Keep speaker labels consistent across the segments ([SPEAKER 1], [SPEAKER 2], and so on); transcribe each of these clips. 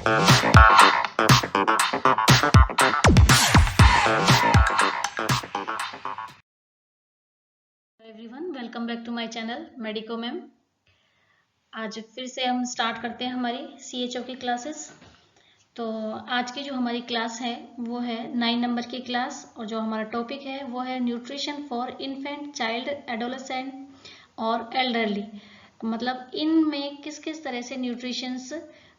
[SPEAKER 1] Everyone, welcome back to my channel medico ma'am. आज फिर से हम स्टार्ट करते हैं हमारी CHO की क्लासेस। तो आज की जो हमारी क्लास है वो है 9 नंबर की क्लास, और जो हमारा टॉपिक है वो है nutrition for infant, child, adolescent और एल्डरली। मतलब इनमें किस किस तरह से न्यूट्रिशंस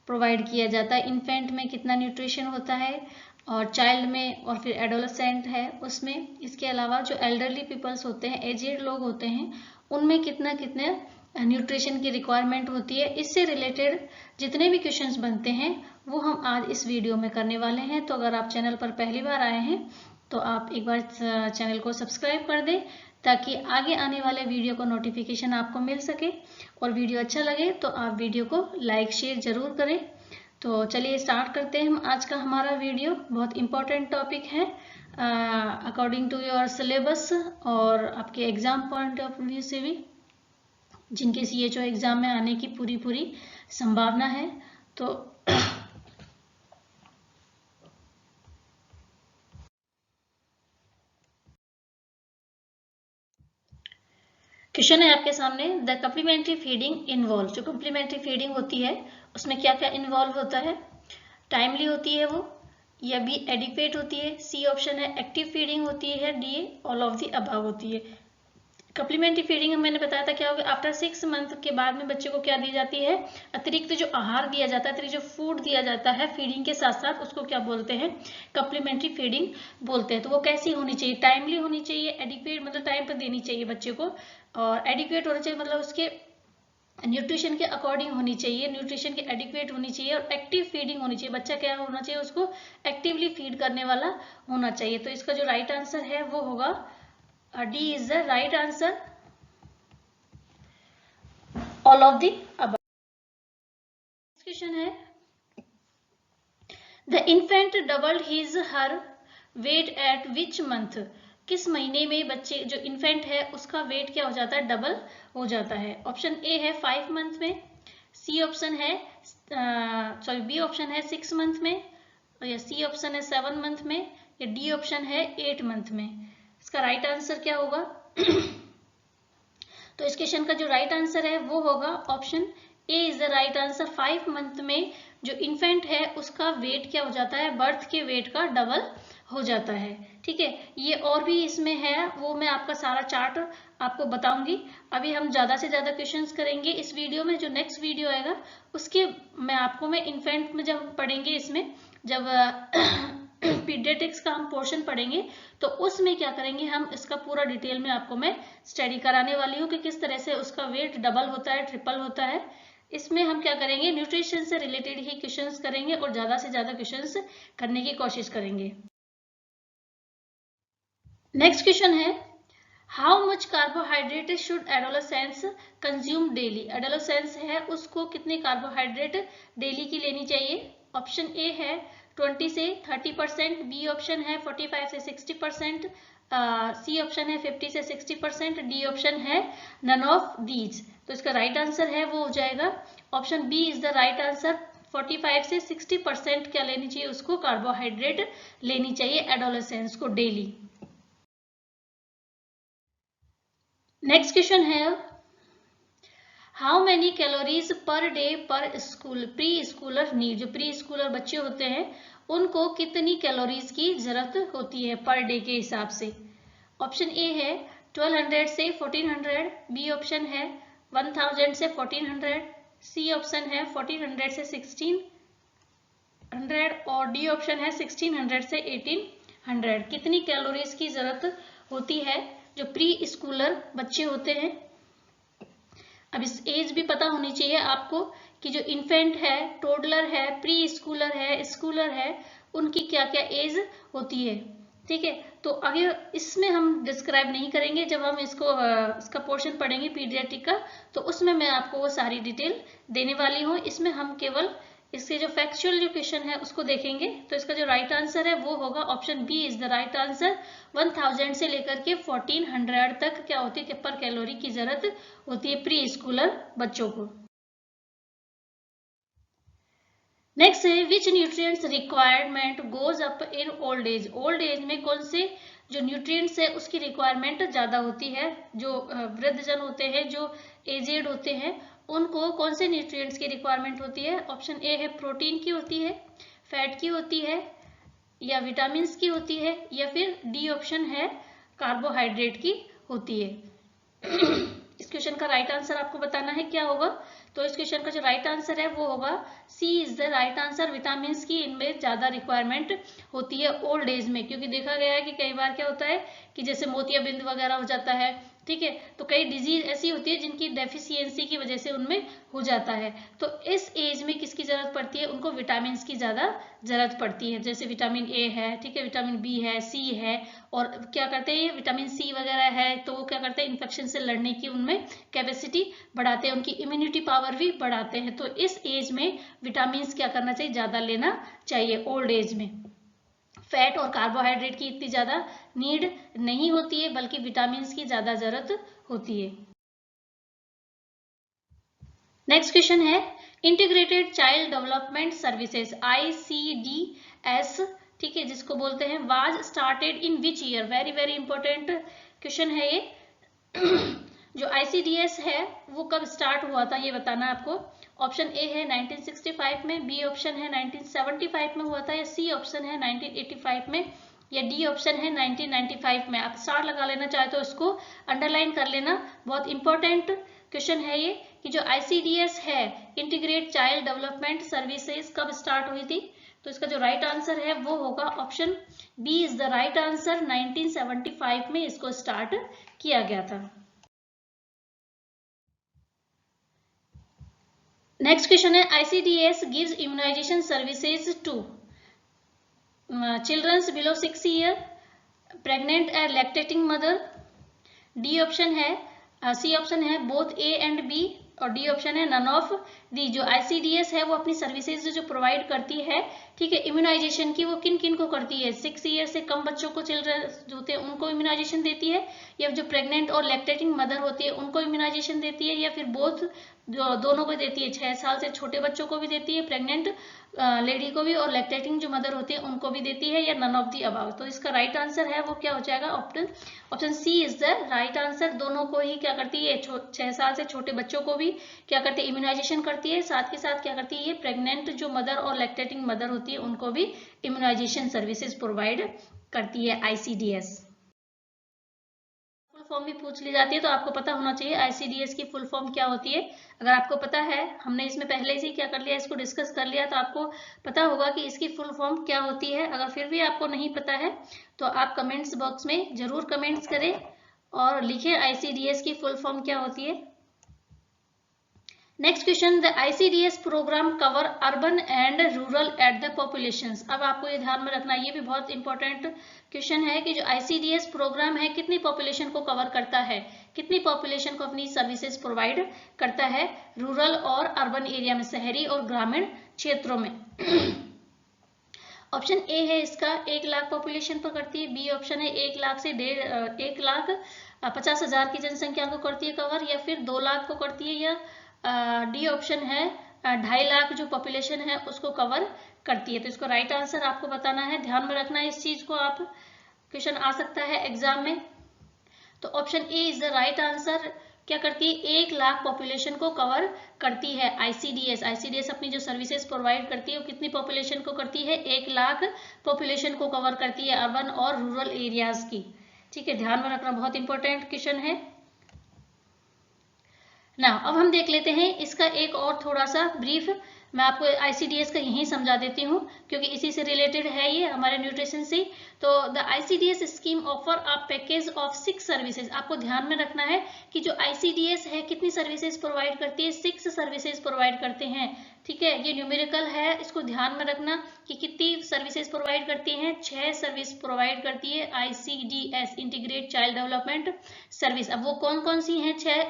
[SPEAKER 1] प्रोवाइड किया जाता है। इन्फेंट में कितना न्यूट्रिशन होता है, और चाइल्ड में, और फिर एडोलेसेंट है उसमें। इसके अलावा जो एल्डरली पीपल्स होते हैं, एजेड लोग होते हैं, उनमें कितना कितने न्यूट्रिशन की रिक्वायरमेंट होती है। इससे रिलेटेड जितने भी क्वेश्चंस बनते हैं वो हम आज इस वीडियो में करने वाले हैं। तो अगर आप चैनल पर पहली बार आए हैं तो आप एक बार चैनल को सब्सक्राइब कर दें, ताकि आगे आने वाले वीडियो का नोटिफिकेशन आपको मिल सके। और वीडियो अच्छा लगे तो आप वीडियो को लाइक शेयर जरूर करें। तो चलिए स्टार्ट करते हैं हम आज का हमारा वीडियो। बहुत इंपॉर्टेंट टॉपिक है अकॉर्डिंग टू योर सिलेबस और आपके एग्जाम पॉइंट ऑफ व्यू से भी, जिनके CHO एग्जाम में आने की पूरी संभावना है। तो क्वेश्चन है आपके सामने, द कम्प्लीमेंट्री फीडिंग इन्वॉल्व। जो कम्प्लीमेंट्री फीडिंग होती है उसमें क्या क्या इन्वॉल्व होता है। टाइमली होती है वो, या बी एडिक्वेट होती है, सी ऑप्शन है एक्टिव फीडिंग होती है, D all of the above होती है। कम्प्लीमेंट्री फीडिंग मैंने बताया था क्या होगा। आफ्टर 6 मंथ के बाद में बच्चे को क्या दी जाती है, अतिरिक्त जो आहार दिया जाता है, अतिरिक्त जो फूड दिया जाता है फीडिंग के साथ साथ, उसको क्या बोलते हैं, कम्प्लीमेंट्री फीडिंग बोलते हैं। तो वो कैसी होनी चाहिए, टाइमली होनी चाहिए, एडिक्वेट मतलब टाइम पर देनी चाहिए बच्चे को, और एडिक्वेट होना चाहिए मतलब उसके न्यूट्रिशन के अकॉर्डिंग होनी चाहिए, न्यूट्रिशन के एडिक्वेट होनी चाहिए, और एक्टिव फीडिंग होनी चाहिए। बच्चा क्या होना चाहिए, उसको एक्टिवली फीड करने वाला होना चाहिए। तो इसका जो राइट आंसर है वो होगा D is the right answer, all of the above. Question है, the infant doubled his her weight at which month. किस महीने में बच्चे जो इन्फेंट है उसका वेट क्या हो जाता है, डबल हो जाता है। ऑप्शन ए है 5 मंथ में, सी ऑप्शन है बी ऑप्शन है 6 मंथ में, या सी ऑप्शन है 7 मंथ में, या डी ऑप्शन है 8 मंथ में। इसका राइट आंसर क्या होगा तो इस क्वेश्चन का जो राइट आंसर है वो होगा option A is the right answer. 5 month में जो इन्फेंट है उसका वेट क्या हो जाता है, बर्थ के वेट का डबल हो जाता है। ठीक है, ये और भी इसमें है, वो मैं आपका सारा चार्ट आपको बताऊंगी। अभी हम ज्यादा से ज्यादा क्वेश्चंस करेंगे इस वीडियो में। जो नेक्स्ट वीडियो आएगा उसके मैं इन्फेंट में जब पढ़ेंगे, इसमें जब पीडियाट्रिक्स का हम पोर्शन पढ़ेंगे तो उसमें क्या करेंगे, हम इसका पूरा डिटेल में आपको मैं स्टडी कराने वाली हूँ कि किस तरह से उसका वेट डबल होता है, ट्रिपल होता है। इसमें हम क्या करेंगे, न्यूट्रिशन से रिलेटेड ही क्वेश्चंस करेंगे और ज्यादा से ज्यादा क्वेश्चंस करने की कोशिश करेंगे। नेक्स्ट क्वेश्चन है, how much carbohydrate should adolescence consume daily. Adolescence है उसको कितने कार्बोहाइड्रेट डेली की लेनी चाहिए। ऑप्शन ए है 20 से 30%, बी ऑप्शन है 45 से 60%, सी ऑप्शन है 50 से 60%, डी ऑप्शन है नन ऑफ दीज। तो इसका राइट आंसर है वो हो जाएगा option B is the right answer. 45 से 60% क्या लेनी चाहिए, उसको कार्बोहाइड्रेट लेनी चाहिए एडोलेसेंस को डेली। नेक्स्ट क्वेश्चन है, how many calories per day पर स्कूल प्री स्कूलर नीड। जो प्री स्कूलर बच्चे होते हैं उनको कितनी कैलोरीज की जरूरत होती है पर डे के हिसाब से। ऑप्शन ए है 1200 से 1400, बी ऑप्शन है 1000 से 1400, सी ऑप्शन है 1400 से 1600, और डी ऑप्शन है 1600 से 1800। कितनी कैलोरीज की जरूरत होती है जो प्री स्कूलर बच्चे होते हैं। अब इस एज भी पता होनी चाहिए आपको कि जो इन्फेंट है, टोडलर है, प्री स्कूलर है, स्कूलर है, उनकी क्या क्या एज होती है। ठीक है, तो अभी इसमें हम डिस्क्राइब नहीं करेंगे, जब हम इसका पोर्शन पढ़ेंगे पीडियाट्रिक का तो उसमें मैं आपको वो सारी डिटेल देने वाली हूँ। इसमें हम केवल इसके जो फैक्चुअल जो क्वेश्चन है उसको देखेंगे। तो इसका जो राइट आंसर है वो होगा option B is the right answer. 1000 से लेकर के 1400 तक क्या होती है पर कैलोरी की जरूरत होती है प्री स्कूलर बच्चों को। नेक्स्ट है विच nutrients requirement goes up in old age. Old age में कौन से जो न्यूट्रिएंट्स है उसकी रिक्वायरमेंट ज्यादा होती है। जो वृद्धजन होते हैं, जो एजेड होते हैं, उनको कौन से न्यूट्रिएंट्स की रिक्वायरमेंट होती है। ऑप्शन ए है प्रोटीन की होती है, फैट की होती है, या विटामिन की होती है, या फिर डी ऑप्शन है कार्बोहाइड्रेट की होती है। इस क्वेश्चन का राइट आंसर आपको बताना है क्या होगा। तो इस क्वेश्चन का जो राइट आंसर है वो होगा C is the right answer. Vitamin की इनमें ज्यादा रिक्वायरमेंट होती है ओल्ड एज में, क्योंकि देखा गया है कि कई बार क्या होता है कि जैसे मोतियाबिंद वगैरह हो जाता है, ठीक है, तो कई डिजीज ऐसी होती है जिनकी डेफिशिएंसी की वजह से उनमें हो जाता है। तो इस एज में किसकी जरूरत पड़ती है, उनको विटामिन की ज्यादा जरूरत पड़ती है। जैसे विटामिन ए है, ठीक है, विटामिन बी है, सी है, और क्या करते हैं विटामिन सी वगैरह है, तो वो क्या करते हैं इन्फेक्शन से लड़ने की उनमें कैपेसिटी बढ़ाते हैं, उनकी इम्यूनिटी पावर भी बढ़ाते हैं। तो इस एज में विटामिन क्या करना चाहिए, ज्यादा लेना चाहिए ओल्ड एज में। फैट और कार्बोहाइड्रेट की इतनी ज्यादा नीड नहीं होती है, बल्कि विटामिन की ज्यादा जरूरत होती है। नेक्स्ट क्वेश्चन है integrated child development services ICDS, ठीक है, जिसको बोलते हैं, was started in which year. Very very important question है ये। जो ICDS है वो कब स्टार्ट हुआ था ये बताना आपको। ऑप्शन ए है 1965 में, बी ऑप्शन है 1975 में हुआ था, या सी ऑप्शन है 1985 में, या डी ऑप्शन है 1995 में। आप स्टार लगा लेना चाहे तो इसको अंडरलाइन कर लेना, बहुत इंपॉर्टेंट क्वेश्चन है ये कि जो ICDS है इंटीग्रेट चाइल्ड डेवलपमेंट सर्विसेज कब स्टार्ट हुई थी। तो इसका जो राइट आंसर है वो होगा option B is the right answer. 1975 में इसको स्टार्ट किया गया था। नेक्स्ट क्वेश्चन है ICDS gives immunisation services to childrens below 6 year, pregnant and lactating mother, D option है, सी ऑप्शन है बोथ ए एंड बी, और डी ऑप्शन है नन ऑफ दी। जो ICDS है वो अपनी सर्विसेज जो प्रोवाइड करती है, ठीक है, इम्यूनाइजेशन की, वो किन किन को करती है। 6 ईयर से कम बच्चों को, चिल्ड्रन जो होते हैं उनको इम्यूनाइजेशन देती है, या जो प्रेग्नेंट और लैक्टेटिंग मदर होती है उनको इम्यूनाइजेशन देती है, या फिर बोथ दोनों को देती है। 6 साल से छोटे बच्चों को भी देती है, प्रेग्नेंट लेडी को भी, और लैक्टेटिंग जो मदर होती है उनको भी देती है, या नन ऑफ दी अबाव। तो इसका राइट आंसर है वो क्या हो जाएगा, option C is the right answer. दोनों को ही क्या करती है, 6 साल से छोटे बच्चों को भी क्या करती है, इम्यूनाइजेशन करती है, साथ के साथ क्या करती है, ये प्रेग्नेंट जो मदर और लैक्टेटिंग मदर होती है उनको भी इम्यूनाइजेशन सर्विसेज प्रोवाइड करती है ICDS। फुल फॉर्म भी पूछ ली जाती है तो आपको पता होना चाहिए ICDS की फुल फॉर्म क्या होती है। अगर आपको पता है, हमने इसमें पहले से क्या कर लिया, इसको डिस्कस कर लिया, तो आपको पता होगा कि इसकी फुल फॉर्म क्या होती है। अगर फिर भी आपको नहीं पता है तो आप कमेंट्स बॉक्स में जरूर कमेंट्स करें और लिखें ICDS की फुल फॉर्म क्या होती है। Next question, the ICDS programme cover urban and rural at the populations. अब आपको ये ध्यान में रखना, ये भी बहुत इंपॉर्टेंट क्वेश्चन है कि जो ICDS प्रोग्राम है कितनी पॉपुलेशन को कवर करता है, कितनी पॉपुलेशन को अपनी सर्विसेज प्रोवाइड करता है रूरल और अर्बन एरिया में, शहरी और ग्रामीण क्षेत्रों में। ऑप्शन ए है इसका 1 लाख पॉपुलेशन पर करती है, बी ऑप्शन है 1 लाख से 1,50,000 की जनसंख्या को करती है कवर, या फिर 2 लाख को करती है, या डी ऑप्शन है 2.5 लाख जो पॉपुलेशन है उसको कवर करती है। तो इसको राइट आंसर आपको बताना है, ध्यान में रखना है इस चीज को, आप क्वेश्चन आ सकता है एग्जाम में। तो option A is the right answer. क्या करती है, 1 लाख पॉपुलेशन को कवर करती है ICDS अपनी जो सर्विसेज प्रोवाइड करती है वो कितनी पॉपुलेशन को करती है, 1 लाख पॉपुलेशन को कवर करती है अर्बन और रूरल एरियाज की। ठीक है, ध्यान में रखना, बहुत इंपॉर्टेंट क्वेश्चन है ना। अब हम देख लेते हैं इसका एक और थोड़ा सा ब्रीफ, मैं आपको ICDS का यही समझा देती हूँ क्योंकि इसी से रिलेटेड है ये हमारे न्यूट्रिशन से। तो the ICDS scheme offer a package of 6 services. आपको ध्यान में रखना है कि जो ICDS है कितनी सर्विसेज प्रोवाइड करती है, 6 सर्विसेज प्रोवाइड करते हैं। ठीक है, ये न्यूमेरिकल है, इसको ध्यान में रखना कि कितनी सर्विसेज प्रोवाइड करती हैं, 6 सर्विस प्रोवाइड करती है ICDS integrate child development service. अब वो कौन कौन सी हैं 6?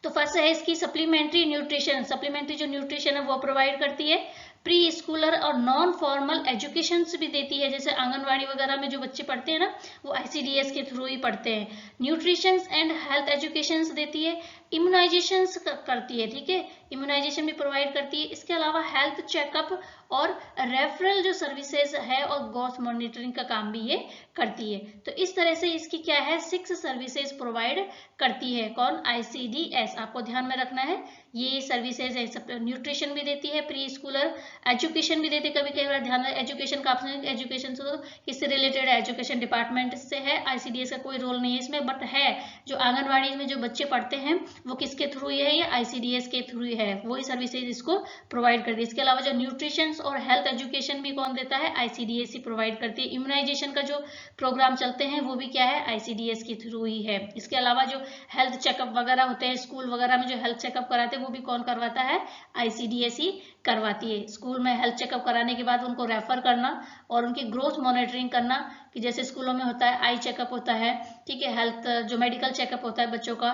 [SPEAKER 1] तो फर्स्ट है इसकी सप्लीमेंट्री न्यूट्रिशन, सप्लीमेंट्री जो न्यूट्रिशन है वो प्रोवाइड करती है। प्री स्कूलर और नॉन फॉर्मल एजुकेशन भी देती है, जैसे आंगनवाड़ी वगैरह में जो बच्चे पढ़ते हैं ना वो ICDS के थ्रू ही पढ़ते हैं। न्यूट्रिशन एंड हेल्थ एजुकेशन देती है। इम्यूनाइजेशन करती है, ठीक है, इम्यूनाइजेशन भी प्रोवाइड करती है। इसके अलावा हेल्थ चेकअप और रेफरल जो सर्विसेज है और ग्रोथ मॉनिटरिंग का काम भी ये करती है। तो इस तरह से इसकी क्या है 6 सर्विसेज प्रोवाइड करती है। कौन? ICDS। आपको ध्यान में रखना है ये सर्विसेज है। सब न्यूट्रिशन भी देती है, प्री स्कूलर एजुकेशन भी देती है। कभी कई बार ध्यान है एजुकेशन का ऑप्शन, एजुकेशन से किससे रिलेटेड है? एजुकेशन डिपार्टमेंट से है। ICDS का कोई रोल नहीं है इसमें, बट है जो आंगनबाड़ी में जो बच्चे पढ़ते हैं वो किसके थ्रू है? ये ICDS के थ्रू है, वही सर्विसेज इसको प्रोवाइड करती है। इसके अलावा जो न्यूट्रिशन और हेल्थ एजुकेशन भी कौन देता है? ICDS ही प्रोवाइड करती है। इम्यूनाइजेशन का जो प्रोग्राम चलते हैं वो भी क्या है? ICDS के थ्रू ही है। इसके अलावा जो हेल्थ चेकअप वगैरह होते हैं स्कूल वगैरह में, जो हेल्थ चेकअप कराते हैं वो भी कौन करवाता है? ICDS ही करवाती है। स्कूल में हेल्थ चेकअप कराने के बाद उनको रेफर करना और उनकी ग्रोथ मॉनिटरिंग करना, कि जैसे स्कूलों में होता है आई चेकअप होता है, ठीक है, हेल्थ जो मेडिकल चेकअप होता है बच्चों का,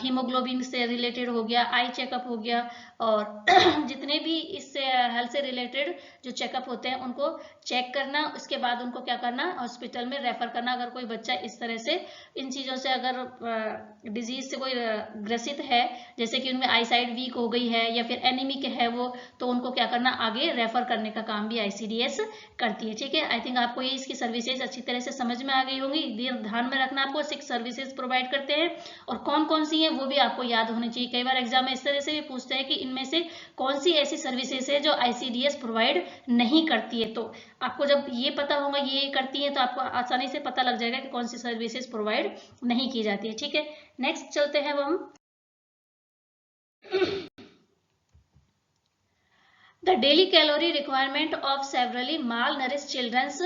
[SPEAKER 1] हीमोग्लोबिन से रिलेटेड हो गया, आई चेकअप हो गया, और जितने भी इससे हेल्थ से रिलेटेड जो चेकअप होते हैं उनको चेक करना। उसके बाद उनको क्या करना? हॉस्पिटल में रेफर करना। अगर कोई बच्चा इस तरह से इन चीज़ों से अगर डिजीज से कोई ग्रसित है, जैसे कि उनमें आई साइड वीक हो गई है या फिर एनीमिक है वो, तो उनको क्या करना? आगे रेफर करने का काम भी ICDS करती है, ठीक है। आई थिंक आपको ये इसकी सर्विसेज अच्छी तरह से समझ में आ गई होंगी। ध्यान में रखना, आपको 6 सर्विसेज प्रोवाइड करते हैं और कौन कौन सी है वो भी आपको याद होनी चाहिए। कई बार एग्जाम में इस तरह से भी पूछते हैं कि इनमें से कौन सी ऐसी सर्विसेज है जो ICDS प्रोवाइड नहीं करती है। तो आपको जब ये पता होगा ये करती है तो आपको आसानी से पता लग जाएगा कि कौन सी सर्विसेज प्रोवाइड नहीं की जाती है, ठीक है। नेक्स्ट चलते हैं वो हम The daily calorie requirement of severely malnourished children's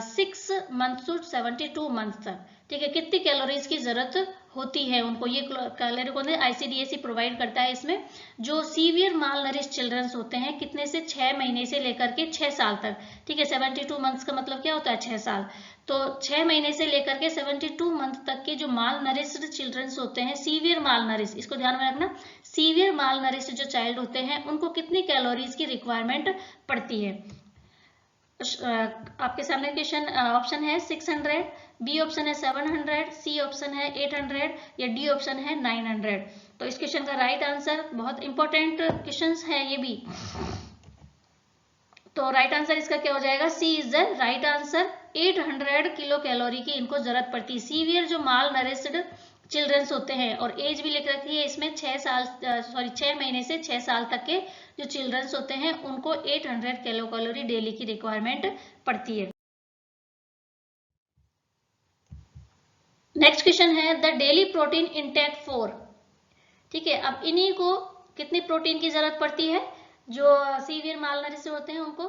[SPEAKER 1] 6 months to 72 months तक, ठीक है, कितनी कैलोरीज की जरूरत होती है उनको, ये कैलोरी को ICDS ही प्रोवाइड करता है। इसमें जो सीवियर मालनरिश चिल्ड्रंस होते हैं कितने से 6 महीने से लेकर के 6 साल तक, ठीक है। 72 मंथ्स का मतलब क्या होता है? 6 साल। तो 6 महीने से लेकर के 72 मंथ तक के जो मालनरिश्ड चिल्ड्रंस होते हैं, सीवियर मालनरिश, इसको ध्यान में रखना, सीवियर मालनरिश्ड जो चाइल्ड होते हैं उनको कितनी कैलोरीज की रिक्वायरमेंट पड़ती है। आपके सामने क्वेश्चन ऑप्शन है 600, बी ऑप्शन है 700, सी ऑप्शन है 800 या डी ऑप्शन है 900। तो इस क्वेश्चन का राइट आंसर, बहुत इंपॉर्टेंट क्वेश्चंस है ये भी, तो राइट आंसर इसका क्या हो जाएगा? C is the right answer. 800 kilocalorie की इनको जरूरत पड़ती है। सीवियर जो माल नरिश्ड चिल्ड्रंस होते हैं, और एज भी लिख रखी है इसमें 6 महीने से 6 साल तक के जो चिल्ड्रंस होते हैं उनको 800 किलो कैलोरी डेली की रिक्वायरमेंट पड़ती है। नेक्स्ट क्वेश्चन है the daily protein intake for, ठीक है। अब इन्हीं को कितनी प्रोटीन की जरूरत पड़ती है जो सीवियर मालनरिश होते हैं उनको?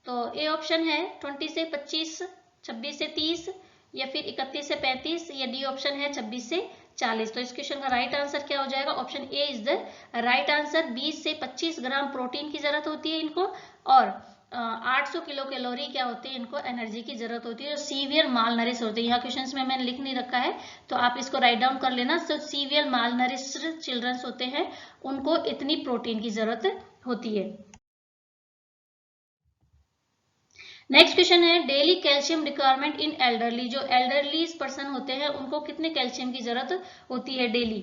[SPEAKER 1] तो ए ऑप्शन है 20 से 25, 26 से 30 या फिर 31 से 35 या डी ऑप्शन है 26 से 40। तो इस क्वेश्चन का राइट आंसर क्या हो जाएगा? Option A is the right answer. 20 से 25 ग्राम प्रोटीन की जरूरत होती है इनको, और 800 किलो कैलोरी क्या होती है इनको एनर्जी की जरूरत होती है जो सीवियर मालनरिश होते हैं। यहाँ क्वेश्चंस में मैंने लिख नहीं रखा है तो आप इसको राइट डाउन कर लेना। तो सीवियर मालनरिश्ड चिल्ड्रंस होते हैं उनको इतनी प्रोटीन की जरूरत होती है। नेक्स्ट क्वेश्चन है daily calcium requirement in elderly, जो एल्डरली पर्सन होते हैं उनको कितने कैल्शियम की जरूरत होती है डेली?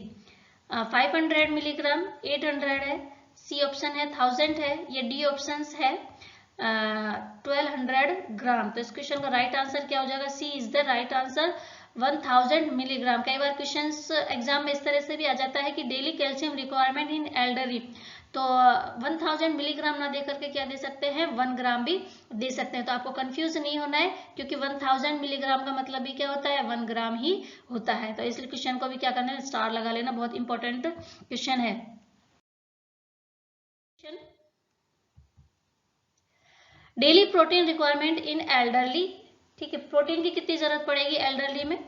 [SPEAKER 1] 500 मिलीग्राम, 800 है, सी ऑप्शन है 1000 है या डी ऑप्शन है 1200 ग्राम। तो इस क्वेश्चन का राइट आंसर क्या हो जाएगा? C is the right answer, 1000 milligram. कई बार क्वेश्चंस एग्जाम में इस तरह से भी आ जाता है कि daily calcium requirement in elderly, तो 1000 मिलीग्राम ना दे करके क्या दे सकते हैं? 1 ग्राम भी दे सकते हैं। तो आपको कंफ्यूज नहीं होना है क्योंकि 1000 मिलीग्राम का मतलब भी क्या होता है? 1 ग्राम ही होता है। तो इसलिए क्वेश्चन को भी क्या करना है? स्टार लगा लेना, बहुत इंपॉर्टेंट क्वेश्चन है। Daily protein requirement in elderly, ठीक है, प्रोटीन की कितनी जरूरत पड़ेगी एल्डरली में?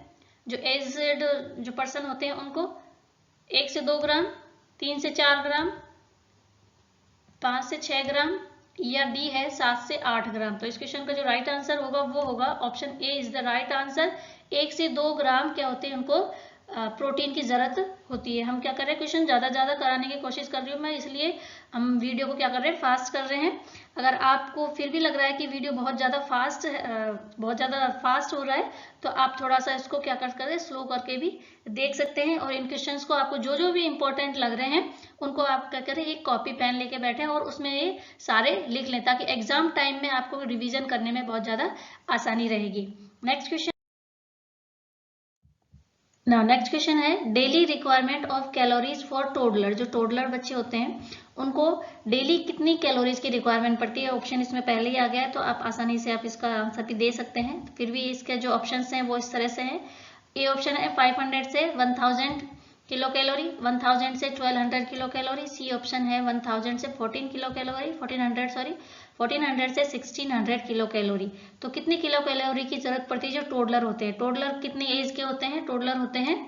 [SPEAKER 1] जो एज्ड जो पर्सन होते हैं उनको 1 से 2 ग्राम, 3 से 4 ग्राम, 5 से 6 ग्राम या डी है 7 से 8 ग्राम। तो इस क्वेश्चन का जो राइट आंसर होगा वो होगा option A is the right answer. 1 से 2 ग्राम क्या होते हैं उनको प्रोटीन की जरूरत होती है। हम क्या कर रहे हैं, क्वेश्चन ज़्यादा कराने की कोशिश कर रही हूँ मैं, इसलिए हम वीडियो को क्या कर रहे हैं, फास्ट कर रहे हैं। अगर आपको फिर भी लग रहा है कि वीडियो बहुत ज़्यादा फास्ट हो रहा है, तो आप थोड़ा सा इसको क्या कर सकते हैं, स्लो करके भी देख सकते हैं। और इन क्वेश्चंस को आपको जो भी इंपॉर्टेंट लग रहे हैं उनको आप क्या करें, एक कॉपी पेन लेके बैठे और उसमें ये सारे लिख लें, ताकि एग्जाम टाइम में आपको रिविजन करने में बहुत ज़्यादा आसानी रहेगी। नेक्स्ट क्वेश्चन है, daily requirement of calories for toddler. जो टोडलर बच्चे होते हैं उनको डेली कितनी कैलोरीज की रिक्वायरमेंट पड़ती है। ऑप्शन इसमें पहले ही आ गया है, तो आप आसानी से आप इसका आंसर भी दे सकते हैं। फिर भी इसके जो ऑप्शन हैं वो इस तरह से हैं। ए ऑप्शन है 500 से 1000 किलो कैलोरी, 1000 से 1200 किलो कैलोरी। सी ऑप्शन है 1000 से 14 किलो कैलोरी, 1400 से 1600 किलो कैलोरी। तो कितनी किलो कैलोरी की जरूरत पड़ती है जो टोडलर होते हैं। टोडलर कितनी एज के होते हैं, टोडलर होते हैं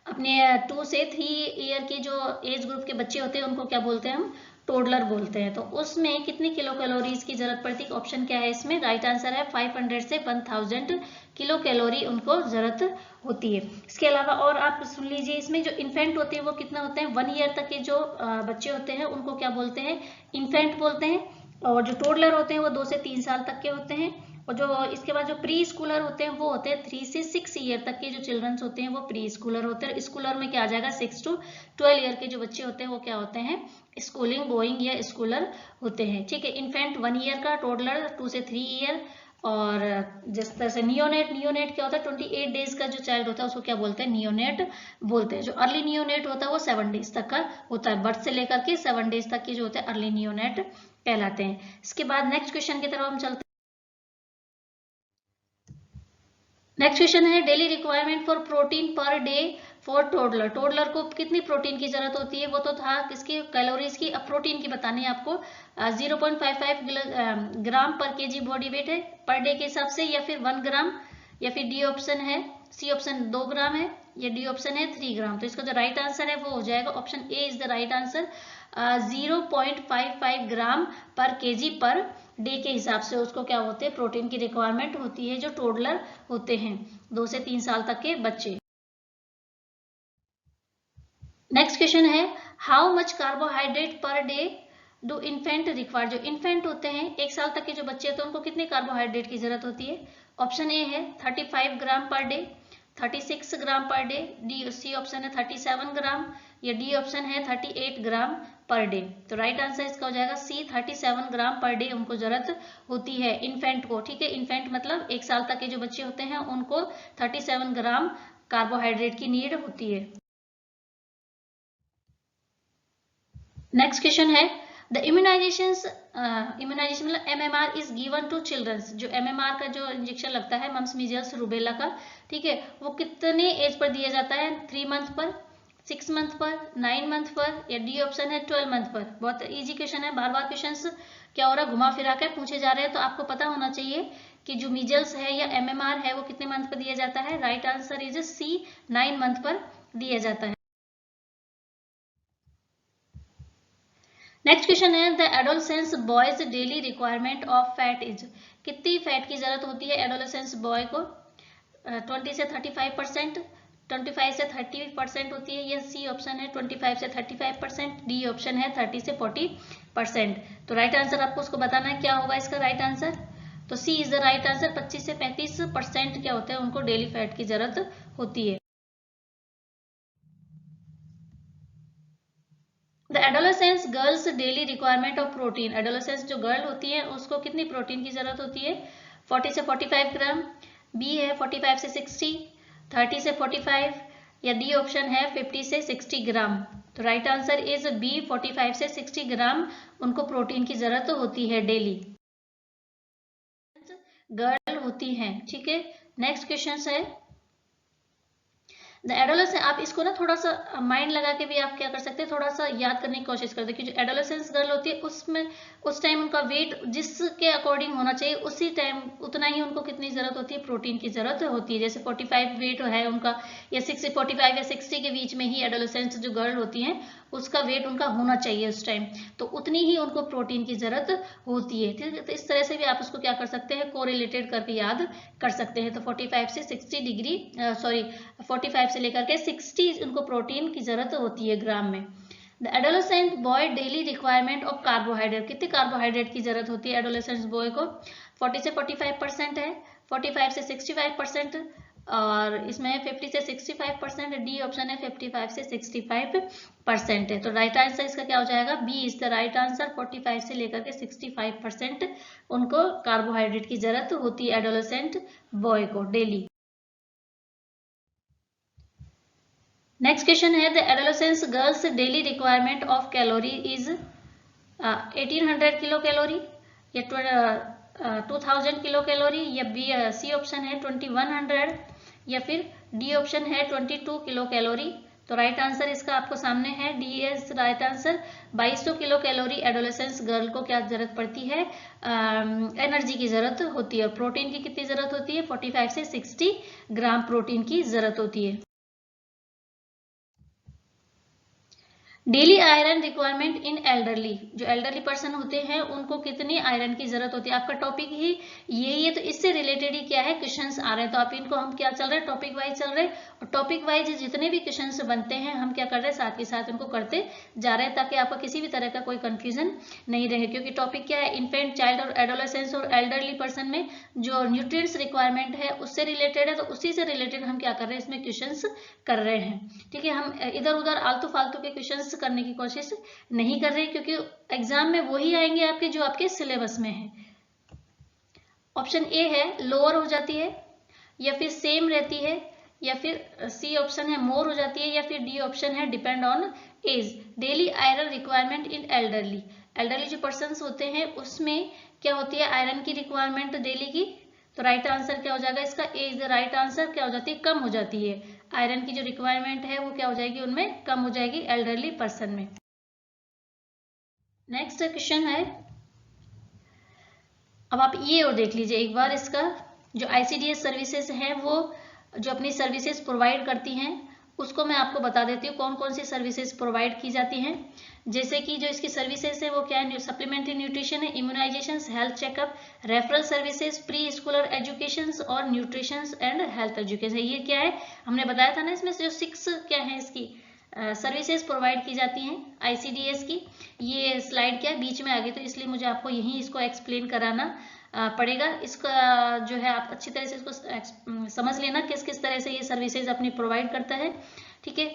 [SPEAKER 1] अपने 2 से 3 ईयर की जो एज ग्रुप के बच्चे होते हैं उनको क्या बोलते हैं, हम टोडलर बोलते हैं। तो उसमें कितनी किलो कैलोरीज की जरूरत पड़ती है। ऑप्शन क्या है इसमें, राइट आंसर है 500 से 1000 किलो कैलोरी उनको जरूरत होती है। इसके अलावा और आप सुन लीजिए, इसमें जो इन्फेंट होते हैं वो कितना होते हैं, 1 ईयर तक के जो बच्चे होते हैं उनको क्या बोलते हैं, इन्फेंट बोलते हैं। और जो टोडलर होते हैं वो 2 से 3 साल तक के होते हैं। और जो इसके बाद जो प्री स्कूलर होते हैं वो होते हैं 3 से 6 ईयर तक के जो चिल्ड्रंस होते हैं वो प्री स्कूलर होते हैं। स्कूलर में क्या आ जाएगा, 6 to 12 ईयर के जो बच्चे होते हैं वो क्या होते हैं, स्कूलिंग गोइंग या स्कूलर होते हैं। ठीक है, इन्फेंट 1 ईयर का, टोडलर 2 से 3 ईयर। और जिस तरह से नियोनेट क्या होता है, 28 डेज का जो चाइल्ड होता है उसको क्या बोलते हैं, नियोनेट बोलते हैं। जो अर्ली नियोनेट होता है वो 7 डेज तक का होता है, बर्थ से लेकर के 7 डेज तक के जो होते हैं अर्ली नियोनेट कहलाते हैं। इसके बाद नेक्स्ट क्वेश्चन की तरफ हम चलते हैं। नेक्स्ट क्वेश्चन है, daily requirement for protein per day for toddler. Toddler को कितनी प्रोटीन की जरूरत होती है, वो तो था किसकी, कैलोरीज की। अब प्रोटीन की बतानी है आपको। 0.55 ग्राम पर केजी बॉडी वेट है पर डे के हिसाब से, या फिर 1 ग्राम, या फिर डी ऑप्शन है, सी ऑप्शन 2 ग्राम है, या डी ऑप्शन है 3 ग्राम। तो इसका जो राइट आंसर है वो हो जाएगा option A is the right answer. 0.55 ग्राम पर केजी पर डे के हिसाब से उसको क्या होते हैं, प्रोटीन की रिक्वायरमेंट होती है जो टोडलर होते हैं, 2 से 3 साल तक के बच्चे। नेक्स्ट क्वेश्चन है, how much carbohydrate per day do infant require. जो इन्फेंट होते हैं 1 साल तक के जो बच्चे होते हैं उनको कितने कार्बोहाइड्रेट की जरूरत होती है। ऑप्शन ए है 35 ग्राम पर डे, 36 ग्राम per day, D C option है 37 ग्राम, या डी ऑप्शन है 38 ग्राम पर डे। तो राइट आंसर इसका हो जाएगा सी, 37 ग्राम पर डे उनको जरूरत होती है इन्फेंट को। ठीक है, इन्फेंट मतलब 1 साल तक के जो बच्चे होते हैं उनको 37 ग्राम कार्बोहाइड्रेट की नीड होती है। नेक्स्ट क्वेश्चन है, द इम्यूनाइजेशन मतलब MMR is given to childrens. जो MMR का जो इंजेक्शन लगता है, मम्स मीजल्स रूबेला का, ठीक है, वो कितने एज पर दिया जाता है, 3 मंथ पर, 6 मंथ पर, 9 मंथ पर, या डी ऑप्शन है 12 मंथ पर। बहुत इजी क्वेश्चन है, बार बार क्वेश्चन क्या हो रहा है, घुमा फिरा कर पूछे जा रहे हैं। तो आपको पता होना चाहिए कि जो मीजल्स है या MMR है वो कितने मंथ पर दिया जाता है। Right answer is C, 9 month पर दिया जाता है। नेक्स्ट क्वेश्चन है, the adolescence boys daily requirement of fat is. कितनी फैट की जरूरत होती है एडोलसेंस बॉय को। 20 से 35%, 25 से 30% होती है, यह सी ऑप्शन है 25 से 35%, डी ऑप्शन है 30 से 40%। तो राइट आंसर आपको उसको बताना है, क्या होगा इसका राइट आंसर। तो सी इज द राइट आंसर। 25 से 35% क्या होता है, उनको डेली फैट की जरूरत होती है। The adolescence girls daily requirement of protein. Adolescence जो गर्ल होती है उसको कितनी प्रोटीन की जरूरत होती है। 40 से 45 ग्राम, बी है 45 से 60, 30 से 45, या डी ऑप्शन है 50 से 60 ग्राम। तो राइट आंसर इज बी, 45 से 60 ग्राम उनको प्रोटीन की जरूरत होती है डेली, गर्ल होती हैं। ठीक है, नेक्स्ट क्वेश्चन है, द एडोलेसेंस, आप इसको ना थोड़ा सा माइंड लगा के भी आप क्या कर सकते हैं, थोड़ा सा याद करने की कोशिश करते हैं कि जो एडोलेसेंस गर्ल होती है उसमें उस टाइम उनका वेट जिसके अकॉर्डिंग होना चाहिए उसी टाइम उतना ही उनको कितनी जरूरत होती है, प्रोटीन की जरूरत होती है। जैसे 45 वेट है उनका या 45 या 60 के बीच में ही एडोलेसेंस जो गर्ल होती हैं उसका वेट उनका होना चाहिए उस टाइम, तो उतनी ही उनको प्रोटीन की जरूरत होती है। ठीक है, तो इस तरह से भी आप उसको क्या कर सकते हैं, कोरिलेटेड करके याद कर सकते हैं। तो 45 से 60 डिग्री 45 से लेकर के 60 उनको प्रोटीन की जरूरत होती है ग्राम में। The adolescent boy daily requirement of carbohydrate, कितने कार्बोहाइड्रेट की जरूरत होती है एडोलेसेंट बॉय को, 40 से 45% है, 45 से 65%, और इसमें 50 से 65%, डी ऑप्शन है 55 से 65% है। तो राइट आंसर इसका क्या हो जाएगा, B is the right answer. 45 से लेकर के 65% उनको कार्बोहाइड्रेट की जरूरत होती है एडोलेसेंट बॉय को डेली। नेक्स्ट क्वेश्चन है, the adolescence girls daily requirement of calorie is 1800 kilo calorie या 2000 किलो कैलोरी, या बी सी ऑप्शन है 2100, या फिर डी ऑप्शन है 22 किलो कैलोरी। तो राइट आंसर इसका आपको सामने है, D is right answer. 2200 kilo calorie adolescence girl को क्या जरूरत पड़ती है, एनर्जी की जरूरत होती है। और प्रोटीन की कितनी जरूरत होती है, 45 से 60 ग्राम प्रोटीन की जरूरत होती है। Daily iron requirement in elderly, जो एल्डरली पर्सन होते हैं उनको कितनी आयरन की जरूरत होती है, आपका टॉपिक ही यही है, तो इससे रिलेटेड ही क्या है क्वेश्चंस आ रहे हैं। तो आप इनको हम क्या चल रहे हैं, टॉपिक वाइज चल रहे हैं, और टॉपिक वाइज जितने भी क्वेश्चंस बनते हैं हम क्या कर रहे हैं, साथ के साथ उनको करते जा रहे हैं, ताकि आपको किसी भी तरह का कोई कंफ्यूजन नहीं रहे। क्योंकि टॉपिक क्या है, इन्फेंट, चाइल्ड और एडोलेसेंस और एल्डरली पर्सन में जो न्यूट्रिएंट्स रिक्वायरमेंट है उससे रिलेटेड है, तो उसी से रिलेटेड हम क्या कर रहे हैं, इसमें क्वेश्चंस कर रहे हैं। ठीक है, हम इधर उधर आलतू फालतू के क्वेश्चंस करने की कोशिश नहीं कर रहे, क्योंकि एग्जाम में वही आएंगे आपके जो आपके सिलेबस में है। ऑप्शन ए है लोअर हो जाती है, या फिर सेम रहती है, या फिर सी ऑप्शन है मोर हो जाती है, या फिर डी ऑप्शन है depend on age. Daily iron requirement in elderly, elderly जो पर्सन होते हैं उसमें क्या होती है, आयरन की रिक्वायरमेंट डेली की। तो राइट आंसर क्या हो जाएगा इसका, ए इज द राइट आंसर। क्या हो जाती है, कम हो जाती है, आयरन की जो रिक्वायरमेंट है वो क्या हो जाएगी, उनमें कम हो जाएगी एल्डरली पर्सन में। नेक्स्ट क्वेश्चन है, अब आप ये और देख लीजिए एक बार, इसका जो आईसीडीएस सर्विसेज हैं वो जो अपनी सर्विसेज प्रोवाइड करती हैं उसको मैं आपको बता देती हूँ कौन कौन सी सर्विसेज प्रोवाइड की जाती हैं। जैसे कि जो इसकी सर्विसेज है वो क्या है, सप्लीमेंट्री न्यूट्रिशन है, immunisation, health checkup, referral services, pre schooler education और न्यूट्रिशन एंड हेल्थ एजुकेशन। ये क्या है, हमने बताया था ना, इसमें जो 6 क्या है इसकी सर्विसेज प्रोवाइड की जाती हैं आईसीडीएस की। ये स्लाइड क्या है बीच में आ गई, तो इसलिए मुझे आपको यहीं इसको एक्सप्लेन कराना पड़ेगा। इसका जो है आप अच्छी तरह से इसको समझ लेना किस किस तरह से ये सर्विसेज अपनी प्रोवाइड करता है। ठीक है,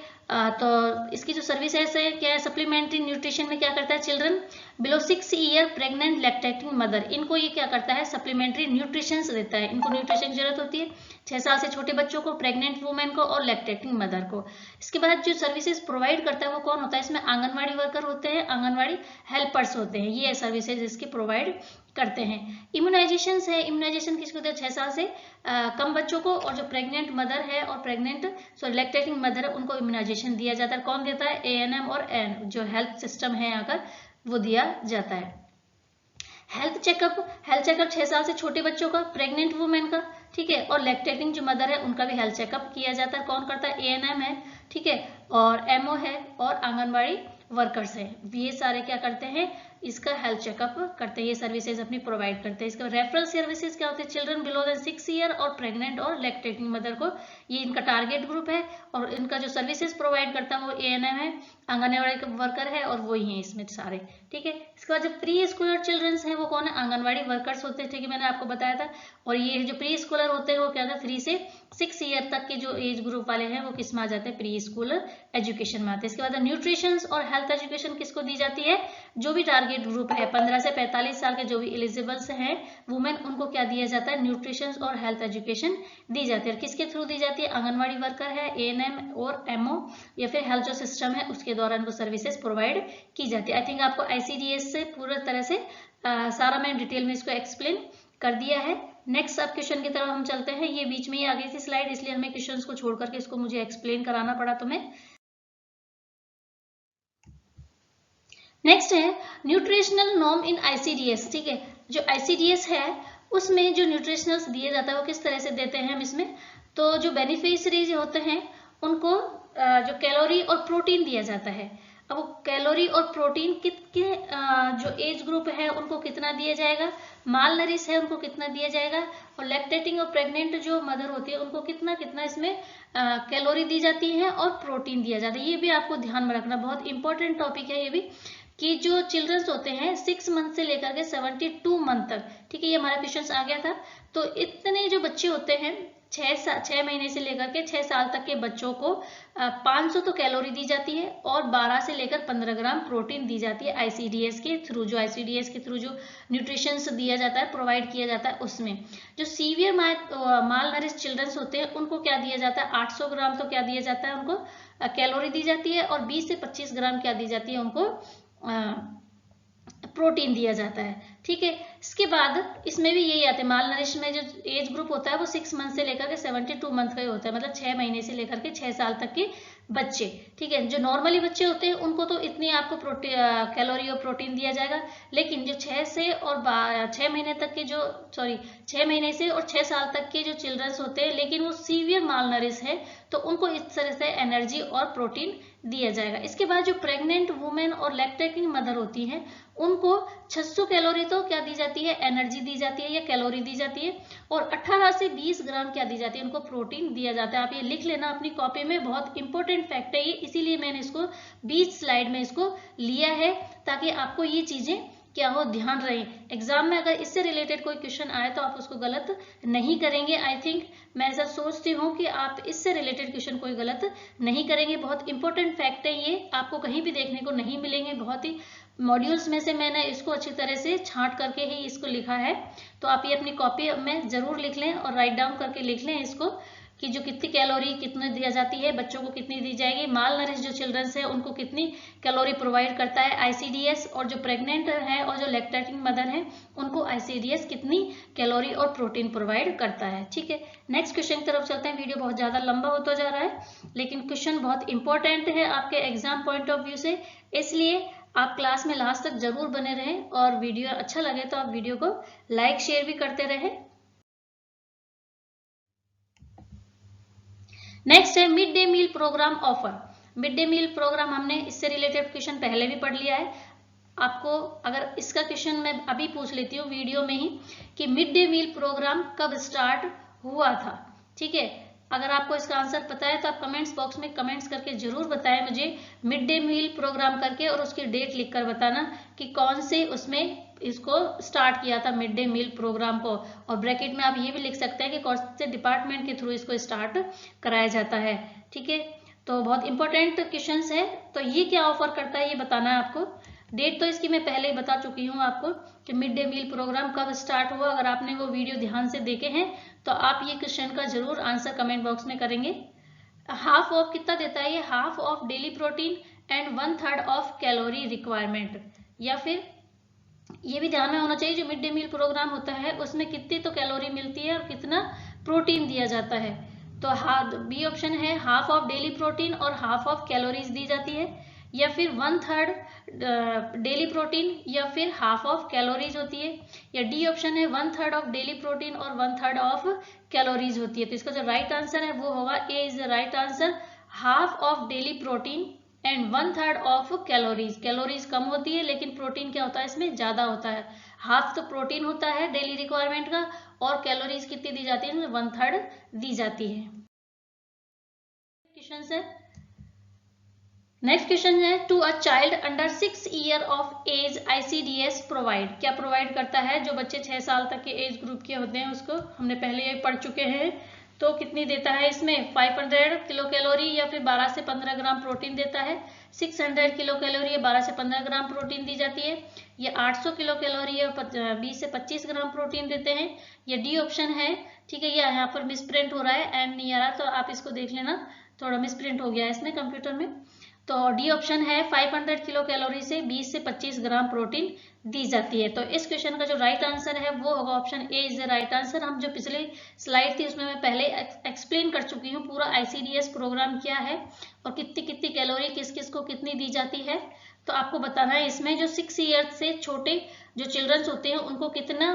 [SPEAKER 1] तो इसकी जो सर्विसेज है क्या है, सप्लीमेंट्री न्यूट्रिशन में क्या करता है, children below 6 year pregnant lactating mother, इनको ये क्या करता है, सप्लीमेंट्री न्यूट्रिशन देता है। इनको न्यूट्रिशन की जरूरत होती है 6 साल से छोटे बच्चों को, प्रेग्नेंट वुमेन को और लैक्टेटिंग मदर को। इसके बाद जो सर्विसेज प्रोवाइड करता है वो कौन होता है, इसमें आंगनवाड़ी वर्कर होते हैं, आंगनवाड़ी हेल्पर्स होते हैं, ये सर्विसेज इसकी प्रोवाइड करते हैं। इम्यूनाइजेशन है, इम्यूनाइजेशन किसको होता है, 6 साल से कम बच्चों को, और जो प्रेग्नेंट मदर है और लैक्टेटिंग मदर है उनको इम्यूनाइजेशन दिया जाता है। कौन देता है, एएनएम और एन जो हेल्थ सिस्टम है अगर वो दिया जाता है। हेल्थ चेकअप 6 साल से छोटे बच्चों का, प्रेग्नेंट वुमेन का, ठीक है, और लैक्टेटिंग जो मदर है उनका भी हेल्थ चेकअप किया जाता है। कौन करता है, एएनएम है, ठीक है, और एमओ है और आंगनबाड़ी वर्कर्स है, ये सारे क्या करते हैं, इसका हेल्थ चेकअप करते हैं, ये सर्विसेज अपनी प्रोवाइड करते हैं। इसका रेफरल सर्विसेज क्या होते हैं, चिल्ड्रन बिलो देन 6 ईयर और प्रेग्नेंट और लैक्टेटिंग मदर को, ये इनका टारगेट ग्रुप है, और इनका जो सर्विसेज प्रोवाइड करता है वो एएनएम है, आंगनबाड़ी वर्कर है, और वही है इसमें सारे। ठीक है, इसके बाद जो प्री स्कूलर चिल्ड्रंस हैं वो कौन है, आंगनबाड़ी वर्कर्स होते हैं, ठीक है, मैंने आपको बताया था। और ये जो प्री स्कूलर होते हैं वो क्या होता है, 3 से 6 ईयर तक के जो एज ग्रुप वाले हैं वो किस में आ जाते हैं, प्री स्कूल एजुकेशन में आते हैं। इसके बाद न्यूट्रिशन और हेल्थ एजुकेशन किसको दी जाती है, जो भी टारगेट ग्रुप है 15 से 45 साल के जो भी एलिजिबल्स हैं वुमेन, उनको क्या दिया जाता है, न्यूट्रिशन और हेल्थ एजुकेशन दी जाती है। किसके थ्रू दी जाती है, आंगनबाड़ी वर्कर है, एएनएम और एमओ, या फिर हेल्थ जो सिस्टम है उसके द्वारा इनको सर्विसेज प्रोवाइड की जाती है। आई थिंक आपको आईसीडीएस से पूरी तरह से सारा मैं डिटेल में इसको एक्सप्लेन कर दिया है। नेक्स्ट अब क्वेश्चन की तरफ हम चलते हैं। ये बीच में ही आ गई थी स्लाइड, इसलिए हमें क्वेश्चंस को छोड़ करके इसको मुझे एक्सप्लेन कराना पड़ा तुम्हें। नेक्स्ट है न्यूट्रिशनल नॉर्म इन आईसीडीएस। ठीक है, जो आईसीडीएस है उसमें जो न्यूट्रिशनल्स दिए जाता है वो किस तरह से देते हैं हम इसमें। तो जो बेनिफिशियरीज होते हैं उनको जो कैलोरी और प्रोटीन दिया जाता है। अब वो कैलोरी और प्रोटीन कितने जो एज ग्रुप है उनको कितना दिया जाएगा, माल नरिश है उनको कितना दिया जाएगा, और लैक्टेटिंग और प्रेग्नेंट जो मदर होती है उनको कितना कितना इसमें कैलोरी दी जाती है और प्रोटीन दिया जाता है। ये भी आपको ध्यान में रखना, बहुत इंपॉर्टेंट टॉपिक है ये भी, कि जो चिल्ड्रंस होते हैं 6 मंथ से लेकर के 72 मंथ तक, ठीक है, ये हमारा क्वेश्चन आ गया था। तो इतने जो बच्चे होते हैं 6 महीने से लेकर के 6 साल तक के बच्चों को 500 तो कैलोरी दी जाती है और 12 से लेकर 15 ग्राम प्रोटीन दी जाती है आईसीडीएस के थ्रू। जो आईसीडीएस के थ्रू जो न्यूट्रिशन दिया जाता है, प्रोवाइड किया जाता है, उसमें जो सीवियर माल नरिश चिल्ड्रंस होते हैं उनको क्या दिया जाता है, 800 ग्राम तो क्या दिया जाता है उनको कैलोरी दी जाती है, और 20 से 25 ग्राम क्या दी जाती है उनको प्रोटीन दिया जाता है। ठीक है, इसके बाद इसमें भी यही आते हैं, माल नरिश में जो एज ग्रुप होता है वो 6 मंथ से लेकर के 72 मंथ का ही होता है, मतलब 6 महीने से लेकर के 6 साल तक के बच्चे। ठीक है, जो नॉर्मली बच्चे होते हैं उनको तो इतनी आपको कैलोरी और प्रोटीन दिया जाएगा, लेकिन जो 6 से और 6 महीने तक के जो 6 महीने से और 6 साल तक के जो चिल्ड्रंस होते हैं लेकिन वो सीवियर माल नरिश है तो उनको इस तरह से एनर्जी और प्रोटीन दिया जाएगा। इसके बाद जो प्रेग्नेंट वुमेन और लैक्टेटिंग मदर होती हैं उनको 600 कैलोरी तो क्या दी जाती है, एनर्जी दी जाती है या कैलोरी दी जाती है, और 18 से 20 ग्राम क्या दी जाती है, उनको प्रोटीन दिया जाता है। आप ये लिख लेना अपनी कॉपी में, बहुत इंपॉर्टेंट फैक्ट है ये, इसीलिए मैंने इसको 20 स्लाइड में इसको लिया है ताकि आपको ये चीजें क्या हो, ध्यान रहे। एग्जाम में अगर इससे रिलेटेड कोई क्वेश्चन आए तो आप उसको गलत नहीं करेंगे। आई थिंक मैं ऐसा सोचती हूँ कि आप इससे रिलेटेड क्वेश्चन कोई गलत नहीं करेंगे। बहुत इंपॉर्टेंट फैक्ट है ये, आपको कहीं भी देखने को नहीं मिलेंगे। बहुत ही मॉड्यूल्स में से मैंने इसको अच्छी तरह से छांट करके ही इसको लिखा है, तो आप ये अपनी कॉपी में जरूर लिख लें और राइट डाउन करके लिख लें इसको, कि जो कितनी कैलोरी कितनी दी जाती है, बच्चों को कितनी दी जाएगी, माल नरिश जो चिल्ड्रंस है उनको कितनी कैलोरी प्रोवाइड करता है आईसीडीएस, और जो प्रेग्नेंट है और जो लैक्टेटिंग मदर है उनको आईसीडीएस कितनी कैलोरी और प्रोटीन प्रोवाइड करता है। ठीक है, नेक्स्ट क्वेश्चन की तरफ चलते हैं। वीडियो बहुत ज्यादा लंबा होता जा रहा है लेकिन क्वेश्चन बहुत इंपॉर्टेंट है आपके एग्जाम पॉइंट ऑफ व्यू से, इसलिए आप क्लास में लास्ट तक जरूर बने रहें, और वीडियो अच्छा लगे तो आप वीडियो को लाइक शेयर भी करते रहें। नेक्स्ट है mid day meal programme offer. Mid day meal programme हमने इससे रिलेटेड क्वेश्चन पहले भी पढ़ लिया है। आपको अगर इसका क्वेश्चन मैं अभी पूछ लेती हूँ वीडियो में ही कि मिड डे मील प्रोग्राम कब स्टार्ट हुआ था। ठीक है, अगर आपको इसका आंसर पता है तो आप कमेंट्स बॉक्स में कमेंट्स करके जरूर बताएं मुझे, मिड डे मील प्रोग्राम करके, और उसकी डेट लिखकर बताना कि कौन से उसमें इसको स्टार्ट किया था मिड डे मील प्रोग्राम को, और ब्रैकेट में आप ये भी लिख सकते हैं कि कौन से डिपार्टमेंट के थ्रू इसको स्टार्ट कराया जाता है। ठीक है, तो बहुत इंपॉर्टेंट क्वेश्चन है। तो ये क्या ऑफर करता है ये बताना है आपको। डेट तो इसकी मैं पहले ही बता चुकी हूँ आपको कि मिड डे मील प्रोग्राम कब स्टार्ट हुआ। अगर आपने वो वीडियो ध्यान से देखे हैं तो आप ये क्वेश्चन का जरूर आंसर कमेंट बॉक्स में करेंगे। हाफ ऑफ कितना देता है ये, half of daily protein and 1/3 of calorie requirement, या फिर ये भी ध्यान में होना चाहिए जो मिड डे मील प्रोग्राम होता है उसमें कितनी तो कैलोरी मिलती है और कितना प्रोटीन दिया जाता है। तो बी ऑप्शन है हाफ ऑफ डेली प्रोटीन और हाफ ऑफ कैलोरीज दी जाती है, या फिर 1/3 डेली प्रोटीन या फिर हाफ ऑफ कैलोरीज होती है, या डी ऑप्शन है 1/3 ऑफ डेली प्रोटीन और 1/3 ऑफ कैलोरीज होती है। तो इसका जो राइट आंसर है वो होगा A is the right answer, half of daily protein and 1/3 of calories. Calories कम होती है लेकिन प्रोटीन क्या होता है इसमें ज्यादा होता है। हाफ तो प्रोटीन होता है डेली रिक्वायरमेंट का, और कैलोरीज कितनी दी जाती है, 1/3 दी जाती है। क्वेश्चन है नेक्स्ट क्वेश्चन है, to a child under 6 year of age ICDS provide, क्या प्रोवाइड करता है, जो बच्चे 6 साल तक के एज ग्रुप के होते हैं उसको हमने पहले ये पढ़ चुके हैं। तो कितनी देता है इसमें, 500 किलो कैलोरी या फिर 12 से 15 ग्राम प्रोटीन देता है। 600 किलो कैलोरी या 12 से 15 ग्राम प्रोटीन दी जाती है, या 800 किलो कैलोरी या 20 से 25 ग्राम प्रोटीन देते हैं, या डी ऑप्शन है। ठीक है, ये यहाँ पर मिसप्रिंट हो रहा है, एंड नहीं आ रहा तो आप इसको देख लेना, थोड़ा मिसप्रिंट हो गया है इसमें कंप्यूटर में। तो डी ऑप्शन है 500 किलो कैलोरी से 20 से 25 ग्राम प्रोटीन दी जाती है। तो इस क्वेश्चन का जो राइट आंसर है वो होगा option A is the right answer. हम जो पिछले स्लाइड थी उसमें मैं पहले एक्सप्लेन कर चुकी हूँ पूरा आईसीडीएस प्रोग्राम क्या है और कितनी कितनी कैलोरी किस किस को कितनी दी जाती है। तो आपको बताना है इसमें जो 6 ईयर्स से छोटे जो चिल्ड्रंस होते हैं उनको कितना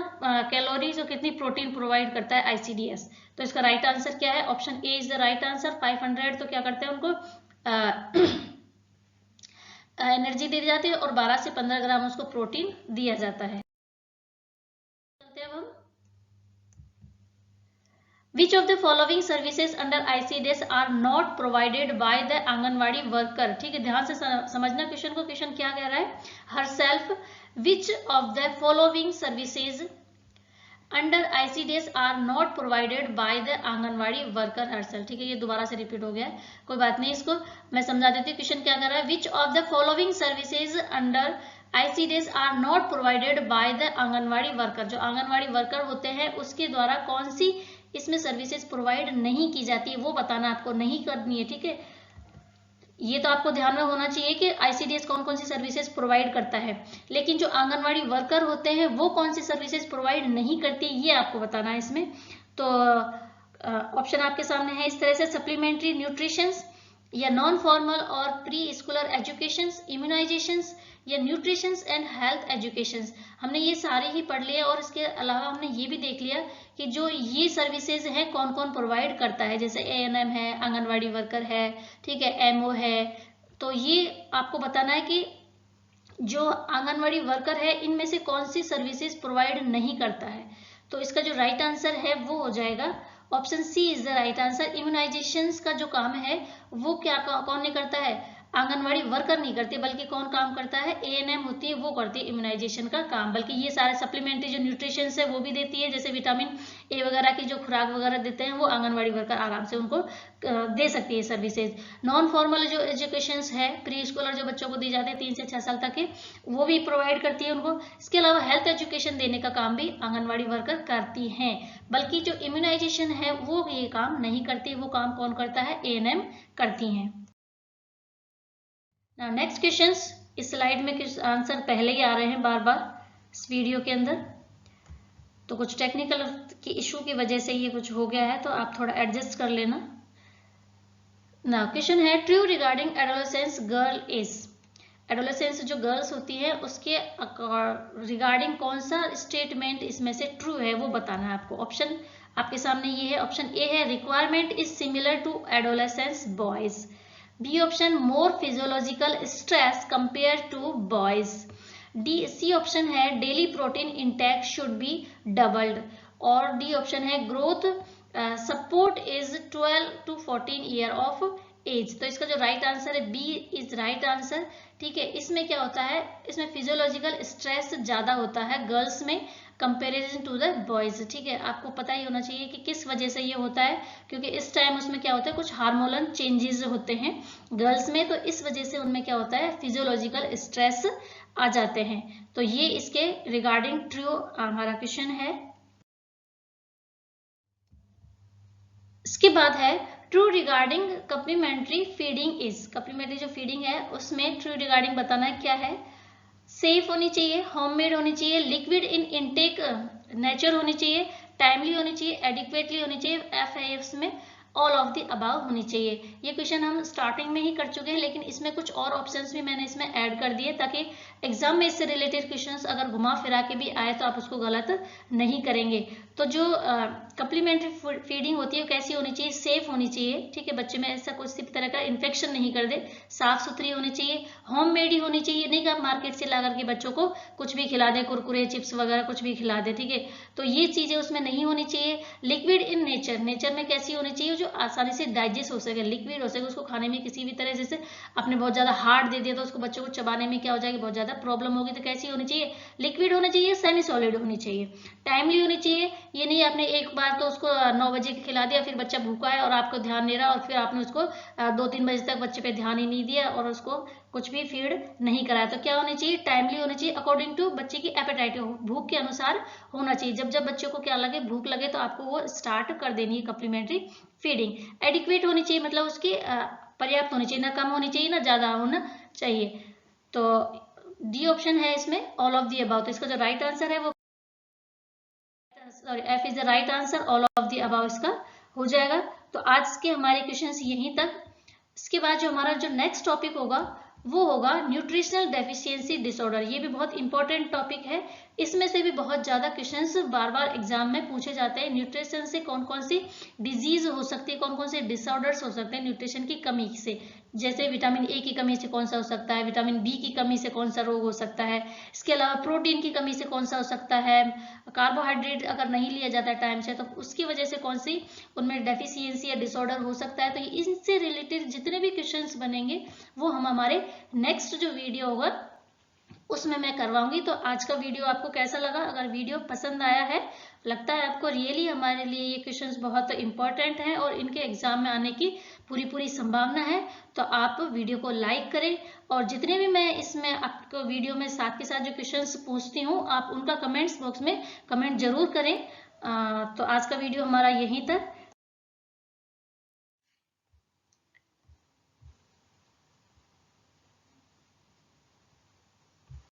[SPEAKER 1] कैलोरीज और कितनी प्रोटीन प्रोवाइड करता है आईसीडीएस। तो इसका राइट आंसर क्या है, option A is the right answer. 500 तो क्या करते हैं उनको एनर्जी दी जाती है और 12 से 15 ग्राम उसको प्रोटीन दिया जाता है। चलते हैं अब हम Which of the following services under ICDS are not provided by the anganwadi worker. ठीक है, ध्यान से समझना क्वेश्चन को। क्वेश्चन क्या कह रहा है, herself which of the following services under ICDS are not provided by the anganwadi worker herself। ठीक है, ये दोबारा से रिपीट हो गया है, कोई बात नहीं, इसको मैं समझा देती हूँ। क्वेश्चन क्या कर रहा है, which of the following services under ICDS are not provided by the anganwadi worker. जो आंगनवाड़ी वर्कर होते हैं उसके द्वारा कौन सी इसमें सर्विसेज प्रोवाइड नहीं की जाती है वो बताना आपको, नहीं करनी है। ठीक है, ये तो आपको ध्यान में होना चाहिए कि आईसीडीएस कौन कौन सी सर्विसेज प्रोवाइड करता है, लेकिन जो आंगनवाड़ी वर्कर होते हैं वो कौन सी सर्विसेज प्रोवाइड नहीं करती ये आपको बताना है इसमें। तो ऑप्शन आपके सामने है इस तरह से, सप्लीमेंट्री न्यूट्रिशन या नॉन फॉर्मल और प्री स्कूलर एजुकेशन, इम्यूनाइजेशंस या न्यूट्रिशन एंड हेल्थ एजुकेशन। हमने ये सारे ही पढ़ लिए और इसके अलावा हमने ये भी देख लिया कि जो ये सर्विसेज है कौन कौन प्रोवाइड करता है, जैसे एएनएम है, आंगनवाड़ी वर्कर है, ठीक है, एमओ है। तो ये आपको बताना है कि जो आंगनवाड़ी वर्कर है इनमें से कौन सी सर्विसेज प्रोवाइड नहीं करता है। तो इसका जो राइट आंसर है वो हो जाएगा option C is the right answer. Immunisation का जो काम है वो क्या कौन नहीं करता है, आंगनवाड़ी वर्कर नहीं करती, बल्कि कौन काम करता है, एएनएम होती है वो करती है इम्यूनाइजेशन का काम। बल्कि ये सारे सप्लीमेंट्री जो न्यूट्रिशन है वो भी देती है, जैसे विटामिन ए वगैरह की जो खुराक वगैरह देते हैं वो आंगनवाड़ी वर्कर आराम से उनको दे सकती है सर्विसेज। नॉन फॉर्मल जो एजुकेशन है, प्री स्कूलर जो बच्चों को दी जाते हैं 3 से 6 साल तक के, वो भी प्रोवाइड करती है उनको। इसके अलावा हेल्थ एजुकेशन देने का काम भी आंगनवाड़ी वर्कर करती हैं, बल्कि जो इम्यूनाइजेशन है वो ये काम नहीं करती, वो काम कौन करता है, एएनएम करती हैं। नेक्स्ट क्वेश्चन, इस स्लाइड में कुछ आंसर पहले ही आ रहे हैं बार बार इस वीडियो के अंदर, तो कुछ टेक्निकल की इशू की वजह से ये कुछ हो गया है, तो आप थोड़ा एडजस्ट कर लेना ना। क्वेश्चन है, true regarding adolescence girl is. Adolescence जो गर्ल्स होती है उसके रिगार्डिंग कौन सा स्टेटमेंट इसमें से ट्रू है वो बताना है आपको। ऑप्शन आपके सामने ये है, ऑप्शन ए है requirement is similar to adolescence boys, B option more physiological stress compare to boys, C option है daily protein intake should be doubled, और डी ऑप्शन है growth support is 12 to 14 year of age. तो इसका जो right answer है B is right answer. ठीक है, इसमें क्या होता है, इसमें फिजियोलॉजिकल स्ट्रेस ज्यादा होता है गर्ल्स में कंपेरिजन टू द बॉयज। ठीक है, आपको पता ही होना चाहिए कि किस वजह से ये होता है, क्योंकि इस टाइम उसमें क्या होता है, कुछ हार्मोनल चेंजेस होते हैं गर्ल्स में, तो इस वजह से उनमें क्या होता है, फिजियोलॉजिकल स्ट्रेस आ जाते हैं। तो ये इसके रिगार्डिंग ट्रू हमारा क्वेश्चन है। इसके बाद है true regarding supplementary feeding is. Supplementary जो फीडिंग है उसमें ट्रू रिगार्डिंग बताना है क्या है, सेफ होनी चाहिए, होममेड होनी चाहिए, लिक्विड इन इनटेक नेचर होनी चाहिए, टाइमली होनी चाहिए, एडिक्वेटली होनी चाहिए, एफ में ऑल ऑफ द अबाव होनी चाहिए। ये क्वेश्चन हम स्टार्टिंग में ही कर चुके हैं, लेकिन इसमें कुछ और ऑप्शंस भी मैंने इसमें ऐड कर दिए ताकि एग्जाम में इससे रिलेटेड क्वेश्चंस अगर घुमा फिरा के भी आए तो आप उसको गलत नहीं करेंगे। तो जो सप्लीमेंट्री फीडिंग होती है कैसी होनी चाहिए, सेफ होनी चाहिए। ठीक है, बच्चे में ऐसा किसी तरह का इन्फेक्शन नहीं कर दे, साफ सुथरी होनी चाहिए, होम मेड ही होनी चाहिए, नहीं कि आप मार्केट से ला करके बच्चों को कुछ भी खिला दे, कुरकुरे चिप्स वगैरह कुछ भी खिला दे। ठीक है, तो ये चीजें उसमें नहीं होनी चाहिए। लिक्विड इन नेचर, नेचर में कैसी होनी चाहिए, जो आसानी से डाइजेस्ट हो सके, लिक्विड हो सके, उसको खाने में किसी भी तरह, जैसे आपने बहुत ज्यादा हार्ड दे दिया तो उसको बच्चों को चबाने में क्या हो जाएगी, बहुत ज्यादा प्रॉब्लम होगी। तो कैसी होनी चाहिए, लिक्विड होनी चाहिए, सेमी सॉलिड होनी चाहिए, टाइमली होनी चाहिए। ये नहीं आपने एक बार तो उसको 9 बजे खिला दिया, फिर बच्चा भूखा है और आपको ध्यान नहीं रहा, और फिर आपने उसको 2-3 बजे तक बच्चे पे ध्यान ही नहीं दिया और उसको कुछ भी फीड नहीं कराया। तो क्या होनी चाहिए, टाइमली होनी चाहिए, अकॉर्डिंग टू बच्चे की एपेटाइट, भूख के अनुसार होना चाहिए। जब जब बच्चों को क्या लगे, भूख लगे, तो आपको वो स्टार्ट कर देनी है सप्लीमेंट्री फीडिंग। एडिक्वेट होनी चाहिए, मतलब उसकी पर्याप्त होनी चाहिए, ना कम होनी चाहिए ना ज़्यादा होना चाहिए। तो डी ऑप्शन है इसमें, ऑल ऑफ दी अबाउ। तो इसका जो राइट आंसर है वो sorry F is the right answer, all of the above इसका हो जाएगा। तो आज के हमारे क्वेश्चंस यहीं तक। इसके बाद जो हमारा जो नेक्स्ट टॉपिक होगा वो होगा न्यूट्रिशनल डेफिशिएंसी डिसऑर्डर। ये भी बहुत इंपॉर्टेंट टॉपिक है, इसमें से भी बहुत ज़्यादा क्वेश्चंस बार बार एग्जाम में पूछे जाते हैं। न्यूट्रिशन से कौन कौन सी डिजीज हो सकती है, कौन कौन से डिसऑर्डर्स हो सकते हैं न्यूट्रिशन की कमी से, जैसे विटामिन ए की कमी से कौन सा हो सकता है, विटामिन बी की कमी से कौन सा रोग हो सकता है, इसके अलावा प्रोटीन की कमी से कौन सा हो सकता है, कार्बोहाइड्रेट अगर नहीं लिया जाता है टाइम से तो उसकी वजह से कौन सी उनमें डेफिशिएंसी या डिसऑर्डर हो सकता है। तो इनसे रिलेटेड जितने भी क्वेश्चंस बनेंगे वो हम हमारे नेक्स्ट जो वीडियो होगा उसमें मैं करवाऊंगी। तो आज का वीडियो आपको कैसा लगा? अगर वीडियो पसंद आया है, लगता है आपको रियली हमारे लिए ये क्वेश्चंस बहुत इंपॉर्टेंट हैं और इनके एग्जाम में आने की पूरी संभावना है, तो आप वीडियो को लाइक करें। और जितने भी मैं इसमें आपको वीडियो में साथ के साथ जो क्वेश्चंस पूछती हूँ आप उनका कमेंट्स बॉक्स में कमेंट जरूर करें। तो आज का वीडियो हमारा यहीं तक।